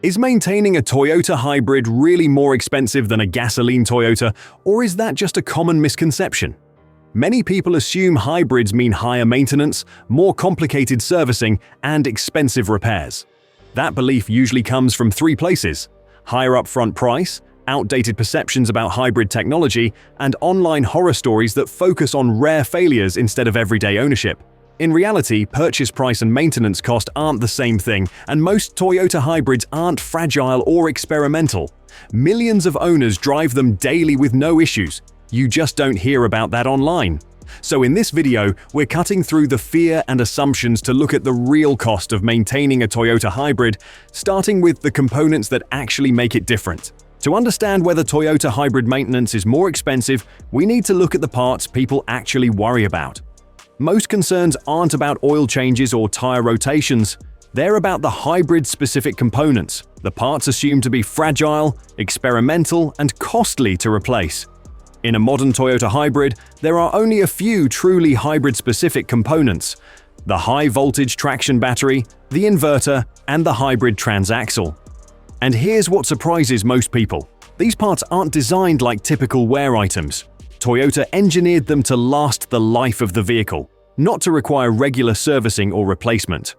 Is maintaining a Toyota hybrid really more expensive than a gasoline Toyota, or is that just a common misconception? Many people assume hybrids mean higher maintenance, more complicated servicing, and expensive repairs. That belief usually comes from three places: higher upfront price, outdated perceptions about hybrid technology, and online horror stories that focus on rare failures instead of everyday ownership. In reality, purchase price and maintenance cost aren't the same thing, and most Toyota hybrids aren't fragile or experimental. Millions of owners drive them daily with no issues. You just don't hear about that online. So in this video, we're cutting through the fear and assumptions to look at the real cost of maintaining a Toyota hybrid, starting with the components that actually make it different. To understand whether Toyota hybrid maintenance is more expensive, we need to look at the parts people actually worry about. Most concerns aren't about oil changes or tire rotations. They're about the hybrid-specific components, the parts assumed to be fragile, experimental, and costly to replace. In a modern Toyota hybrid, there are only a few truly hybrid-specific components: the high-voltage traction battery, the inverter, and the hybrid transaxle. And here's what surprises most people. These parts aren't designed like typical wear items. Toyota engineered them to last the life of the vehicle, not to require regular servicing or replacement.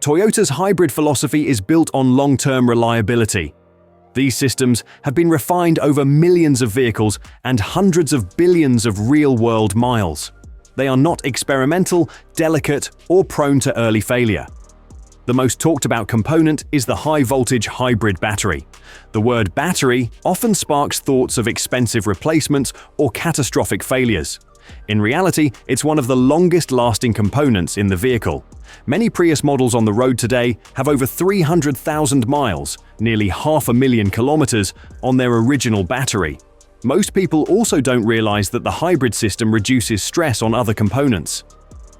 Toyota's hybrid philosophy is built on long-term reliability. These systems have been refined over millions of vehicles and hundreds of billions of real-world miles. They are not experimental, delicate, or prone to early failure. The most talked-about component is the high-voltage hybrid battery. The word battery often sparks thoughts of expensive replacements or catastrophic failures. In reality, it's one of the longest-lasting components in the vehicle. Many Prius models on the road today have over 300,000 miles, nearly 500,000 kilometers, on their original battery. Most people also don't realize that the hybrid system reduces stress on other components.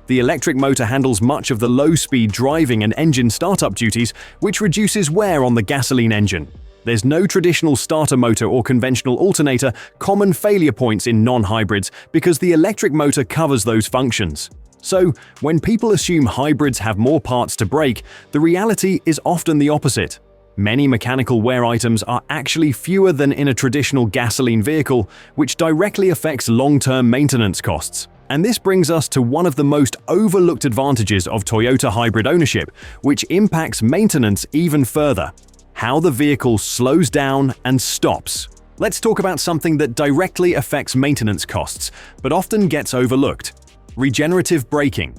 The electric motor handles much of the low-speed driving and engine startup duties, which reduces wear on the gasoline engine. There's no traditional starter motor or conventional alternator, common failure points in non-hybrids, because the electric motor covers those functions. So, when people assume hybrids have more parts to break, the reality is often the opposite. Many mechanical wear items are actually fewer than in a traditional gasoline vehicle, which directly affects long-term maintenance costs. And this brings us to one of the most overlooked advantages of Toyota hybrid ownership, which impacts maintenance even further: how the vehicle slows down and stops. Let's talk about something that directly affects maintenance costs, but often gets overlooked: regenerative braking.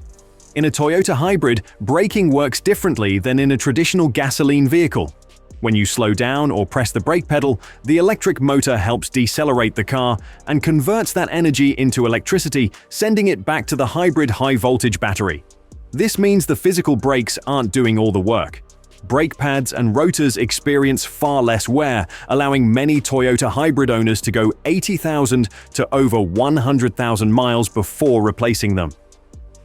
In a Toyota hybrid, braking works differently than in a traditional gasoline vehicle. When you slow down or press the brake pedal, the electric motor helps decelerate the car and converts that energy into electricity, sending it back to the hybrid high-voltage battery. This means the physical brakes aren't doing all the work. Brake pads and rotors experience far less wear, allowing many Toyota hybrid owners to go 80,000 to over 100,000 miles before replacing them.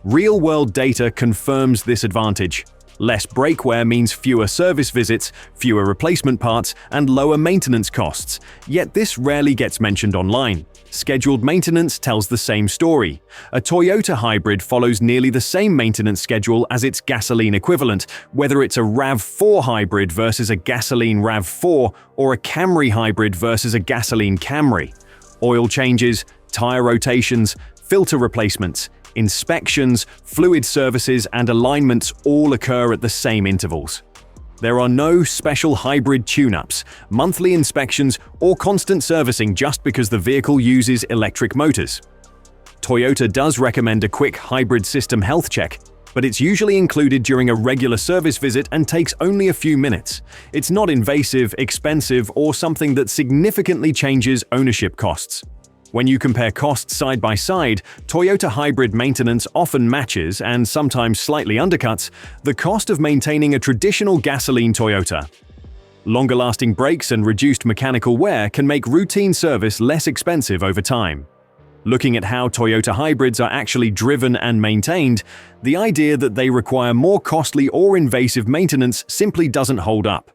Real-world data confirms this advantage. Less brake wear means fewer service visits, fewer replacement parts, and lower maintenance costs, yet this rarely gets mentioned online. Scheduled maintenance tells the same story. A Toyota hybrid follows nearly the same maintenance schedule as its gasoline equivalent, whether it's a RAV4 hybrid versus a gasoline RAV4 or a Camry hybrid versus a gasoline Camry. Oil changes, tire rotations, filter replacements, inspections, fluid services, and alignments all occur at the same intervals. There are no special hybrid tune-ups, monthly inspections, or constant servicing just because the vehicle uses electric motors. Toyota does recommend a quick hybrid system health check, but it's usually included during a regular service visit and takes only a few minutes. It's not invasive, expensive, or something that significantly changes ownership costs. When you compare costs side by side, Toyota hybrid maintenance often matches, and sometimes slightly undercuts, the cost of maintaining a traditional gasoline Toyota. Longer-lasting brakes and reduced mechanical wear can make routine service less expensive over time. Looking at how Toyota hybrids are actually driven and maintained, the idea that they require more costly or invasive maintenance simply doesn't hold up.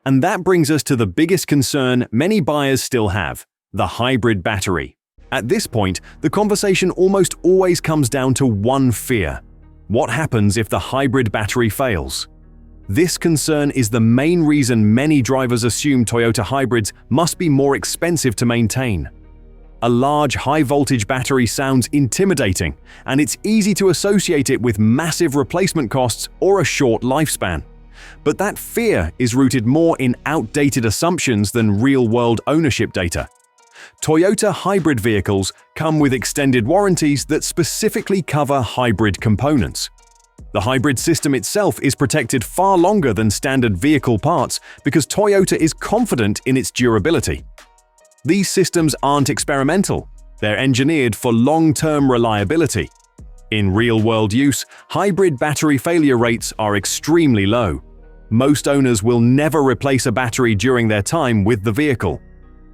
And that brings us to the biggest concern many buyers still have: the hybrid battery. At this point, the conversation almost always comes down to one fear: what happens if the hybrid battery fails? This concern is the main reason many drivers assume Toyota hybrids must be more expensive to maintain. A large high-voltage battery sounds intimidating, and it's easy to associate it with massive replacement costs or a short lifespan. But that fear is rooted more in outdated assumptions than real-world ownership data. Toyota hybrid vehicles come with extended warranties that specifically cover hybrid components. The hybrid system itself is protected far longer than standard vehicle parts because Toyota is confident in its durability. These systems aren't experimental, they're engineered for long-term reliability. In real-world use, hybrid battery failure rates are extremely low. Most owners will never replace a battery during their time with the vehicle.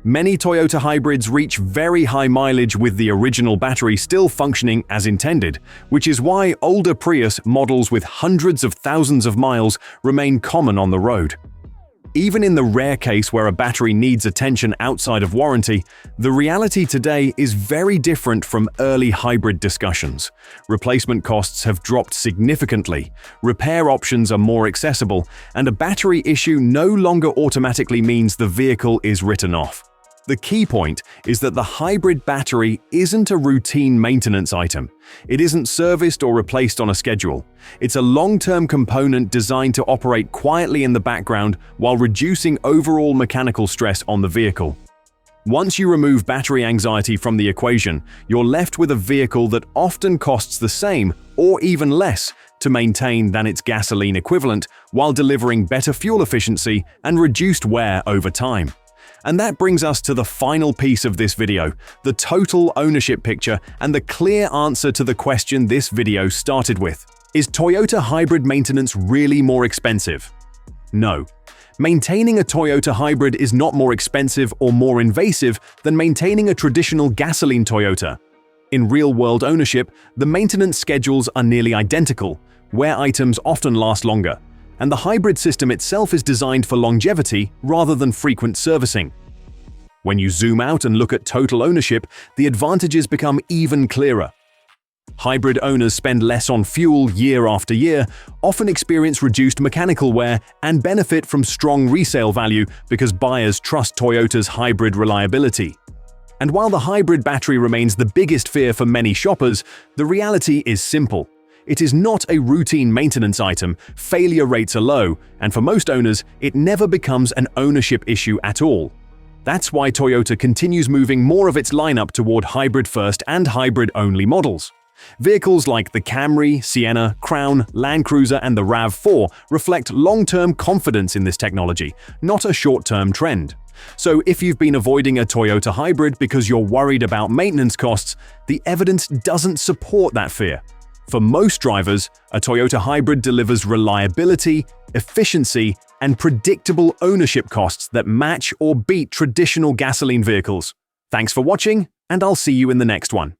Many Toyota hybrids reach very high mileage with the original battery still functioning as intended, which is why older Prius models with hundreds of thousands of miles remain common on the road. Even in the rare case where a battery needs attention outside of warranty, the reality today is very different from early hybrid discussions. Replacement costs have dropped significantly, repair options are more accessible, and a battery issue no longer automatically means the vehicle is written off. The key point is that the hybrid battery isn't a routine maintenance item. It isn't serviced or replaced on a schedule. It's a long-term component designed to operate quietly in the background while reducing overall mechanical stress on the vehicle. Once you remove battery anxiety from the equation, you're left with a vehicle that often costs the same or even less to maintain than its gasoline equivalent while delivering better fuel efficiency and reduced wear over time. And that brings us to the final piece of this video, the total ownership picture and the clear answer to the question this video started with. Is Toyota hybrid maintenance really more expensive? No. Maintaining a Toyota hybrid is not more expensive or more invasive than maintaining a traditional gasoline Toyota. In real-world ownership, the maintenance schedules are nearly identical, wear items often last longer, and the hybrid system itself is designed for longevity rather than frequent servicing. When you zoom out and look at total ownership, the advantages become even clearer. Hybrid owners spend less on fuel year after year, often experience reduced mechanical wear, and benefit from strong resale value because buyers trust Toyota's hybrid reliability. And while the hybrid battery remains the biggest fear for many shoppers, the reality is simple. It is not a routine maintenance item, failure rates are low, and for most owners, it never becomes an ownership issue at all. That's why Toyota continues moving more of its lineup toward hybrid-first and hybrid-only models. Vehicles like the Camry, Sienna, Crown, Land Cruiser, and the RAV4 reflect long-term confidence in this technology, not a short-term trend. So if you've been avoiding a Toyota hybrid because you're worried about maintenance costs, the evidence doesn't support that fear. For most drivers, a Toyota hybrid delivers reliability, efficiency, and predictable ownership costs that match or beat traditional gasoline vehicles. Thanks for watching, and I'll see you in the next one.